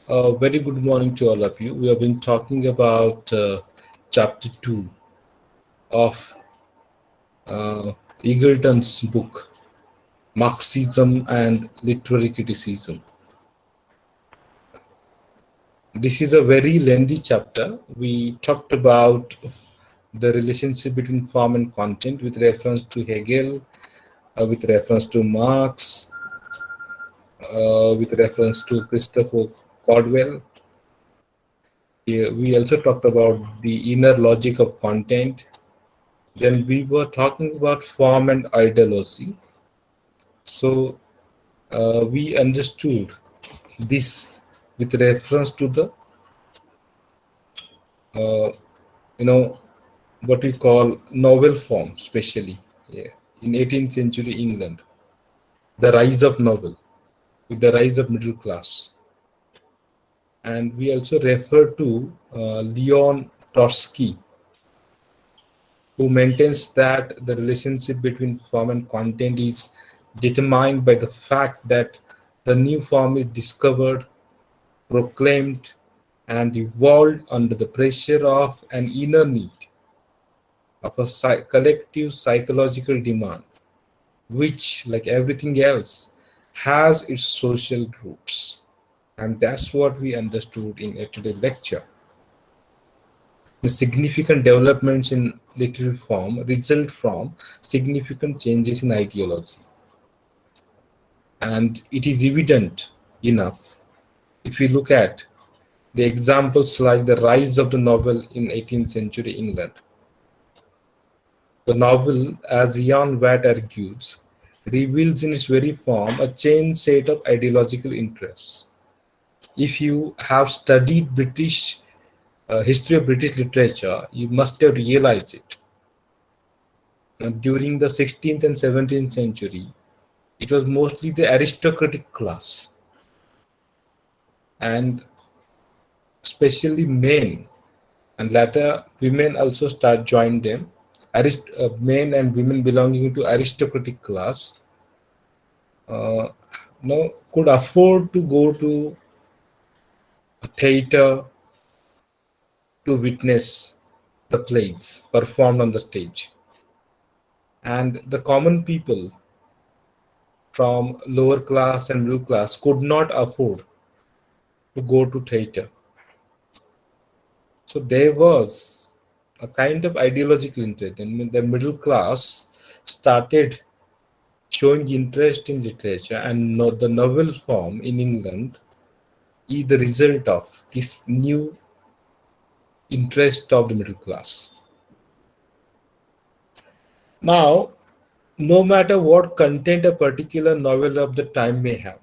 Very good morning to all of you. We have been talking about chapter 2 of Eagleton's book, Marxism and Literary Criticism. This is a very lengthy chapter. We talked about the relationship between form and content with reference to Hegel, with reference to Marx, with reference to Christopher Caldwell. We also talked about the inner logic of content. Then we were talking about form and ideology. So we understood this with reference to the uh, you know what we call novel form, especially in 18th century England, the rise of novel with the rise of middle class, and we also refer to Leon Trotsky, who maintains that the relationship between form and content is determined by the fact that the new form is discovered, proclaimed, and evolved under the pressure of an inner need, of a collective psychological demand, which, like everything else, has its social roots. And that's what we understood in today's lecture. The significant developments in literary form result from significant changes in ideology. And it is evident enough if we look at the examples like the rise of the novel in 18th century England. The novel, as Ian Watt argues, reveals in its very form a changed set of ideological interests. If you have studied British history of British literature, you must have realized it. During the 16th and 17th century, it was mostly the aristocratic class, and especially men, and later women also start join them. Men and women belonging to aristocratic class uh, could afford to go to a theater to witness the plays performed on the stage, and the common people from lower class and middle class could not afford to go to theater. So there was a kind of ideological interest. And the middle class started showing interest in literature, and the novel form in England is the result of this new interest of the middle class. Now, no matter what content a particular novel of the time may have,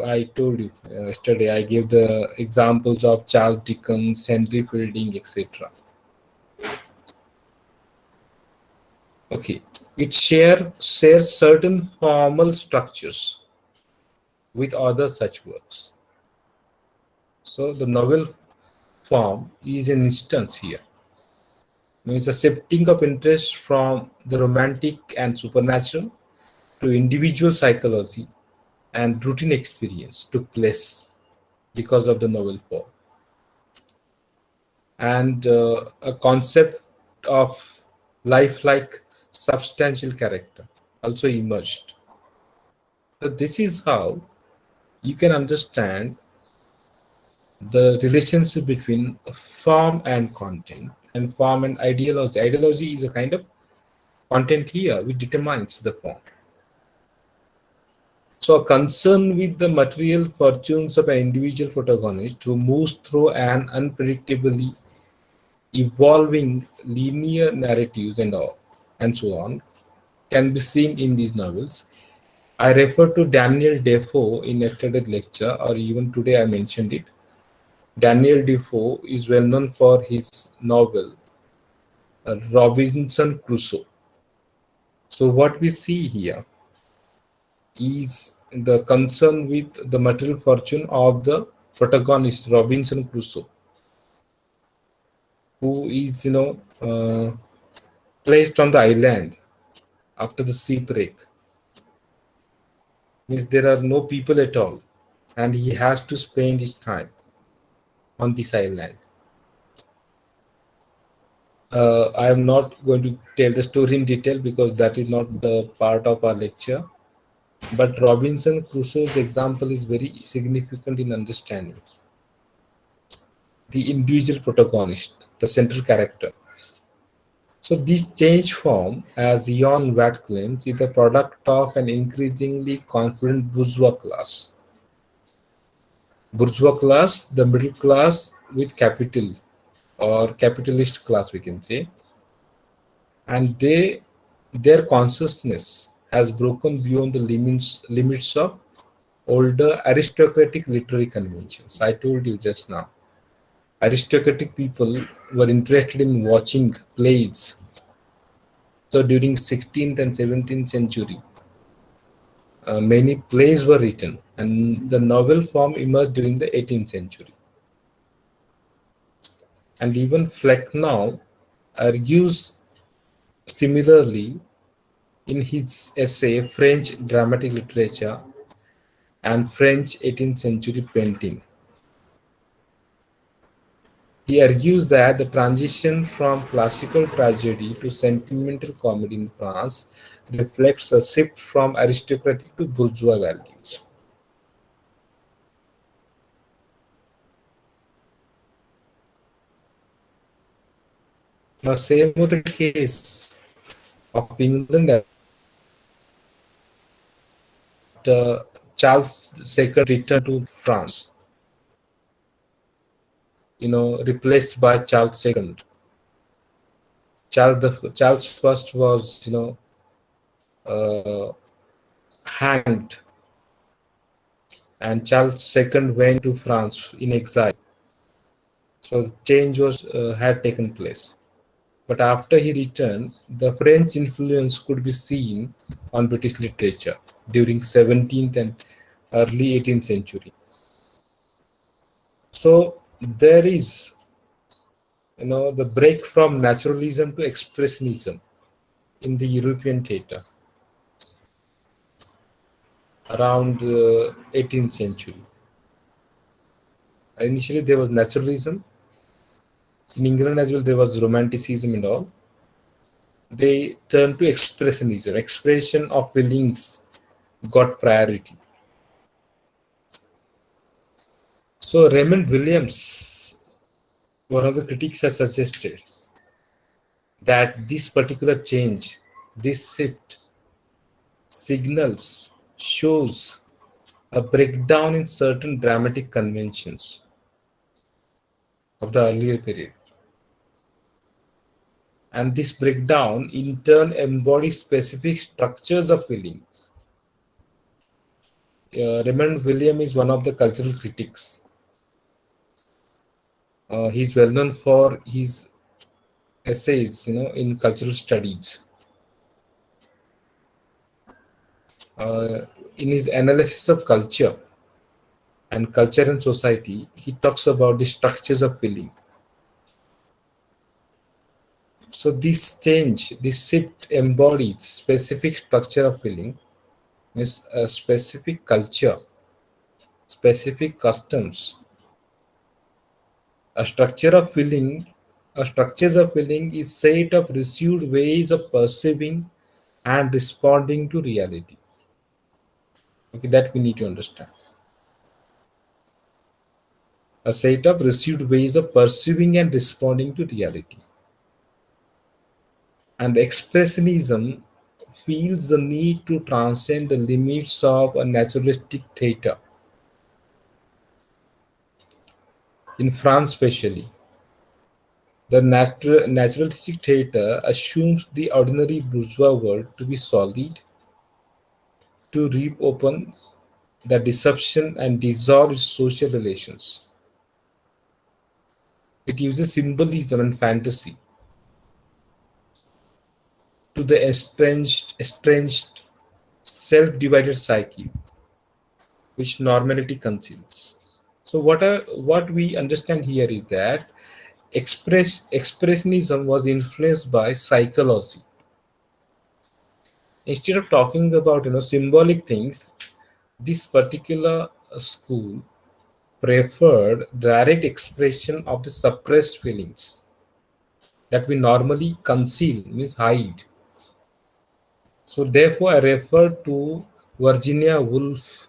I told you yesterday, I gave the examples of Charles Dickens, Henry Fielding, etc. Okay, it shares certain formal structures with other such works. So the novel form is an instance here. Means a shifting of interest from the romantic and supernatural to individual psychology and routine experience took place because of the novel form. And a concept of lifelike substantial character also emerged. So this is how you can understand the relationship between form and content, and form and ideology. Ideology is a kind of content here which determines the form. So a concern with the material fortunes of an individual protagonist who moves through an unpredictably evolving linear narratives and all and so on can be seen in these novels. I refer to Daniel Defoe in yesterday's lecture, or even today I mentioned it. Daniel Defoe is well known for his novel Robinson Crusoe. So what we see here is the concern with the material fortune of the protagonist Robinson Crusoe, who is placed on the island after the shipwreck. Means there are no people at all, and he has to spend his time. on this island. I am not going to tell the story in detail because that is not the part of our lecture. But Robinson Crusoe's example is very significant in understanding the individual protagonist, the central character. So this change form, as Ion Watt claims, is the product of an increasingly confident bourgeois class. Bourgeois class, the middle class with capital or capitalist class, we can say, and their consciousness has broken beyond the limits of older aristocratic literary conventions. I told you just now. Aristocratic people were interested in watching plays. So during 16th and 17th century, many plays were written, and the novel form emerged during the 18th century. And even Flecknow argues similarly in his essay French Dramatic Literature and French 18th century painting. He argues that the transition from classical tragedy to sentimental comedy in France reflects a shift from aristocratic to bourgeois values. Now, same was the case of England after Charles II returned to France, replaced by Charles II. Charles first was, uh, hanged, and Charles II went to France in exile. So change was had taken place. But after he returned, the French influence could be seen on British literature during 17th and early 18th century. So there is, the break from naturalism to expressionism in the European theatre around 18th century. Initially, there was naturalism. In England as well, there was romanticism and all. They turned to expressionism. Expression of feelings got priority. So Raymond Williams, one of the critics, has suggested that this particular change, this shift, signals, shows a breakdown in certain dramatic conventions of the earlier period. And this breakdown in turn embodies specific structures of feelings. Raymond Williams is one of the cultural critics. He's well known for his essays, in cultural studies. Uh, in his analysis of culture and society, he talks about the structures of feeling. So this change, this shift embodies specific structure of feeling, means a specific culture, specific customs. A structure of feeling, a structures of feeling is set of received ways of perceiving and responding to reality. Okay, that we need to understand. A set of received ways of perceiving and responding to reality. And expressionism feels the need to transcend the limits of a naturalistic theatre. In France, especially, the naturalistic theatre assumes the ordinary bourgeois world to be solid, to rip open the deception and dissolve its social relations. It uses symbolism and fantasy to the estranged, self-divided psyche which normality conceals. So what we understand here is that expressionism was influenced by psychology. Instead of talking about symbolic things, this particular school preferred direct expression of the suppressed feelings that we normally conceal, means hide. So therefore, I refer to Virginia Woolf,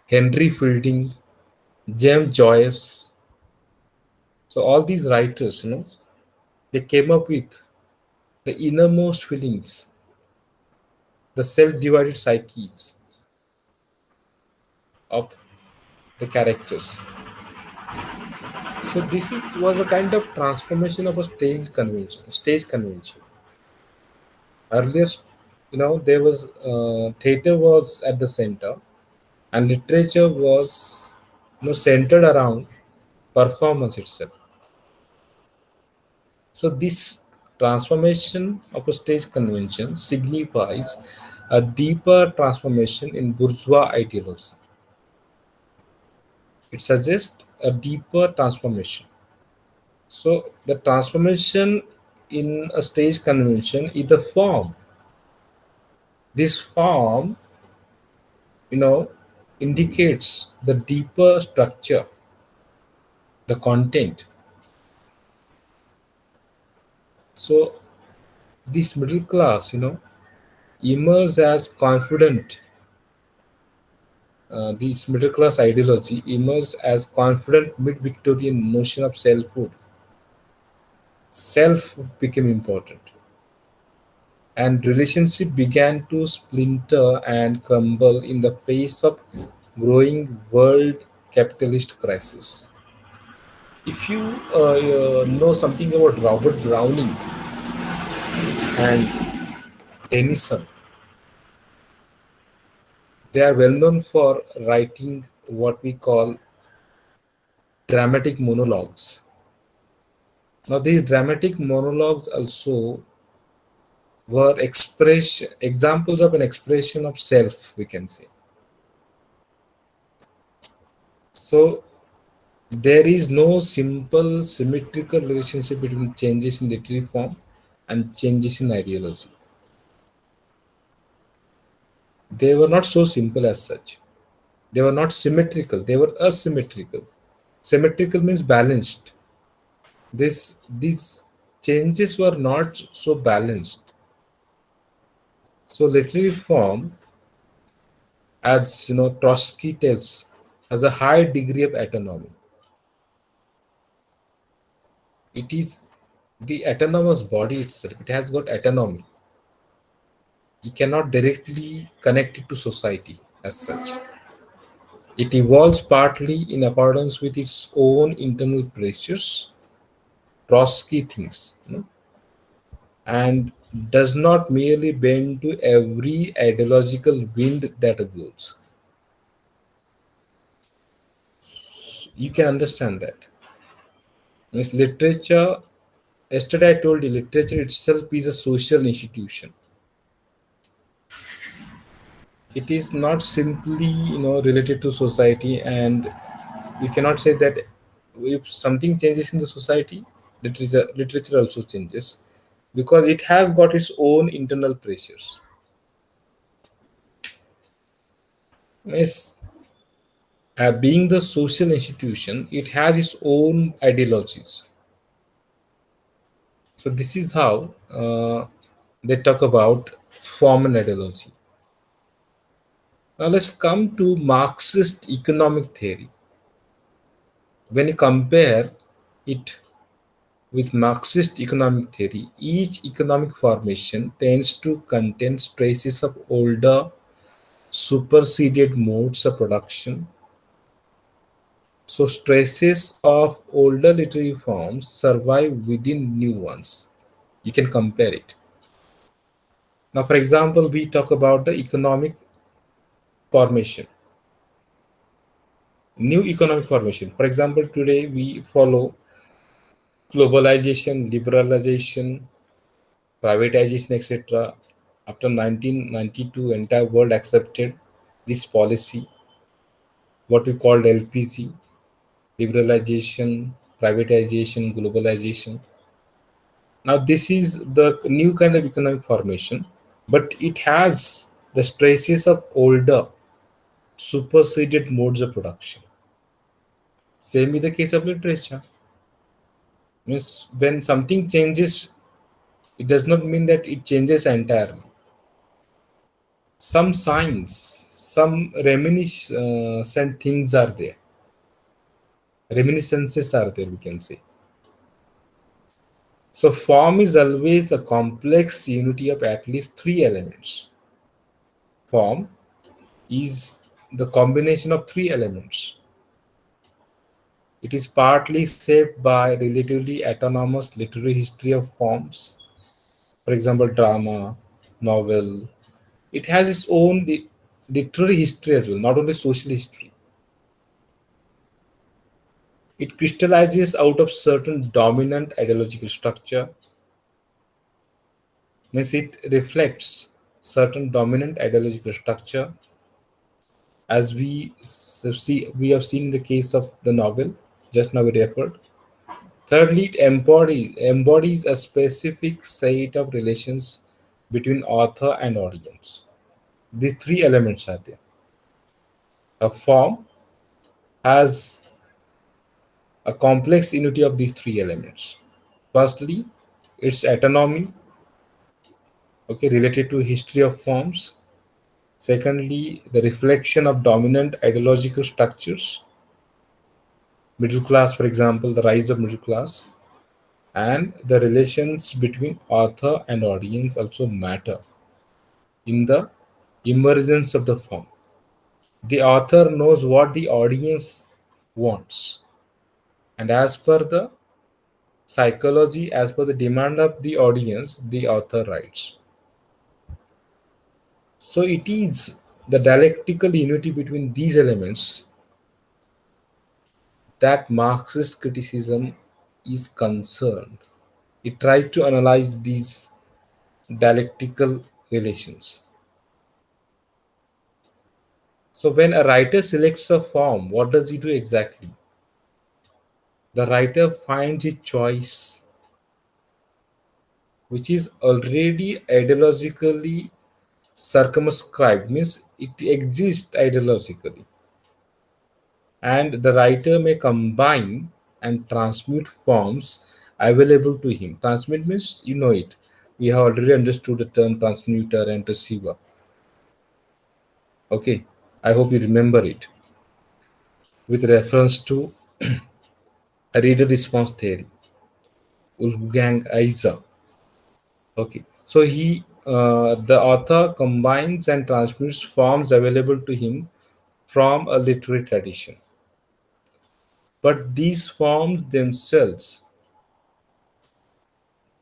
Henry Fielding, James Joyce. So all these writers, they came up with the innermost feelings, the self-divided psyches of the characters. So this was a kind of transformation of a stage convention. Stage convention. Earlier, there was theater was at the center, and literature was, centered around performance itself. So this transformation of a stage convention signifies a deeper transformation in bourgeois ideology. It suggests a deeper transformation. So the transformation in a stage convention is the form. This form, you know, indicates the deeper structure, the content. So this middle class, emerges as confident. This middle class ideology emerged as confident mid-Victorian notion of selfhood. Self became important, and relationship began to splinter and crumble in the face of growing world capitalist crisis. If you know something about Robert Browning and Tennyson, they are well known for writing what we call dramatic monologues. Now, these dramatic monologues also were examples of an expression of self, we can say. So, there is no simple symmetrical relationship between changes in literary form and changes in ideology. They were not so simple as such. They were not symmetrical, they were asymmetrical. Symmetrical means balanced. These changes were not so balanced. So literary form, as Trotsky tells, has a high degree of autonomy. It is the autonomous body itself. It has got autonomy. You cannot directly connect it to society as such. It evolves partly in accordance with its own internal pressures, Trotsky thinks, and does not merely bend to every ideological wind that blows. You can understand that. Means literature, yesterday I told you, literature itself is a social institution. It is not simply, related to society, and we cannot say that if something changes in the society, literature also changes, because it has got its own internal pressures. Yes, being the social institution, it has its own ideologies. So this is how they talk about form and ideology. Now let's come to Marxist economic theory. When you compare it with Marxist economic theory, each economic formation tends to contain traces of older, superseded modes of production. So, traces of older literary forms survive within new ones. You can compare it. Now, for example, we talk about the economic formation, new economic formation. For example, today we follow globalization, liberalization, privatization, etc. After 1992, entire world accepted this policy, what we called LPG, liberalization, privatization, globalization. Now, this is the new kind of economic formation, but it has the traces of older, superseded modes of production. Same with the case of literature. Means when something changes, it does not mean that it changes entirely. Some signs, some reminiscent things are there. Reminiscences are there, we can say. So form is always a complex unity of at least three elements. Form is the combination of three elements. It is partly shaped by relatively autonomous literary history of forms, for example, drama, novel. It has its own literary history as well, not only social history. It crystallizes out of certain dominant ideological structure, means it reflects certain dominant ideological structure, as we have seen in the case of the novel just now we referred. Thirdly, it embodies a specific set of relations between author and audience. These three elements are there. A form has a complex unity of these three elements. Firstly, its autonomy, okay, related to history of forms. Secondly, the reflection of dominant ideological structures, middle class, for example, the rise of middle class, and the relations between author and audience also matter in the emergence of the form. The author knows what the audience wants, and as per the psychology, as per the demand of the audience, the author writes. So it is the dialectical unity between these elements that Marxist criticism is concerned. It tries to analyze these dialectical relations. So when a writer selects a form, what does he do exactly? The writer finds his choice, which is already ideologically circumscribed, means it exists ideologically. And the writer may combine and transmute forms available to him. Transmit means you know it. We have already understood the term transmuter and receiver. Okay, I hope you remember it with reference to reader response theory, Wolfgang Iser. Okay, so the author combines and transmutes forms available to him from a literary tradition. But these forms themselves,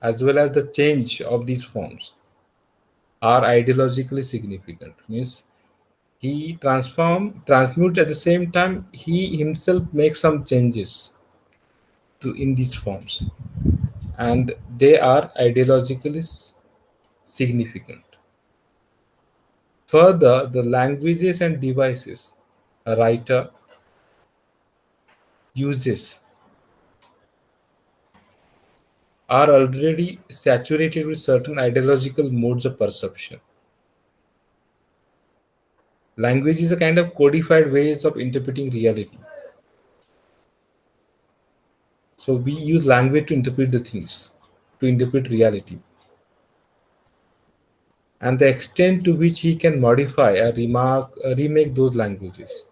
as well as the change of these forms, are ideologically significant. Means he transmutes at the same time he himself makes some changes to in these forms, and they are ideologically significant. Further, the languages and devices a writer uses are already saturated with certain ideological modes of perception. Language is a kind of codified ways of interpreting reality. So we use language to interpret the things, to interpret reality. And the extent to which he can modify or remake those languages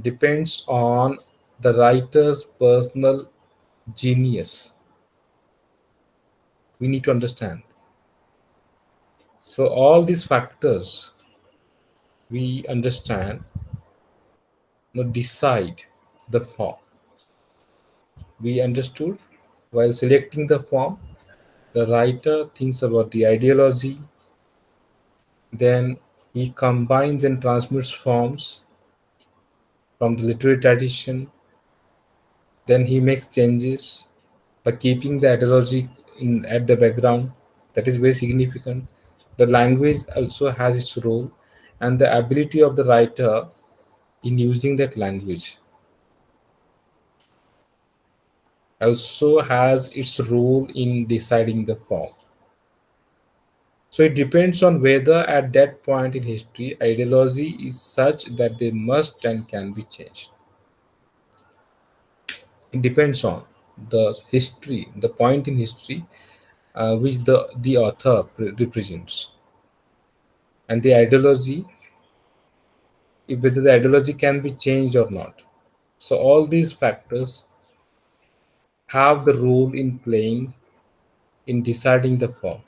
depends on the writer's personal genius. We need to understand. So all these factors we understand, decide the form. We understood while selecting the form, the writer thinks about the ideology, then he combines and transmutes forms from the literary tradition, then he makes changes by keeping the ideology in at the background. That is very significant. The language also has its role, and the ability of the writer in using that language also has its role in deciding the form. So it depends on whether at that point in history ideology is such that they must and can be changed. It depends on the history, the point in history which the author represents, and the ideology, if whether the ideology can be changed or not. So all these factors have the role in playing in deciding the form.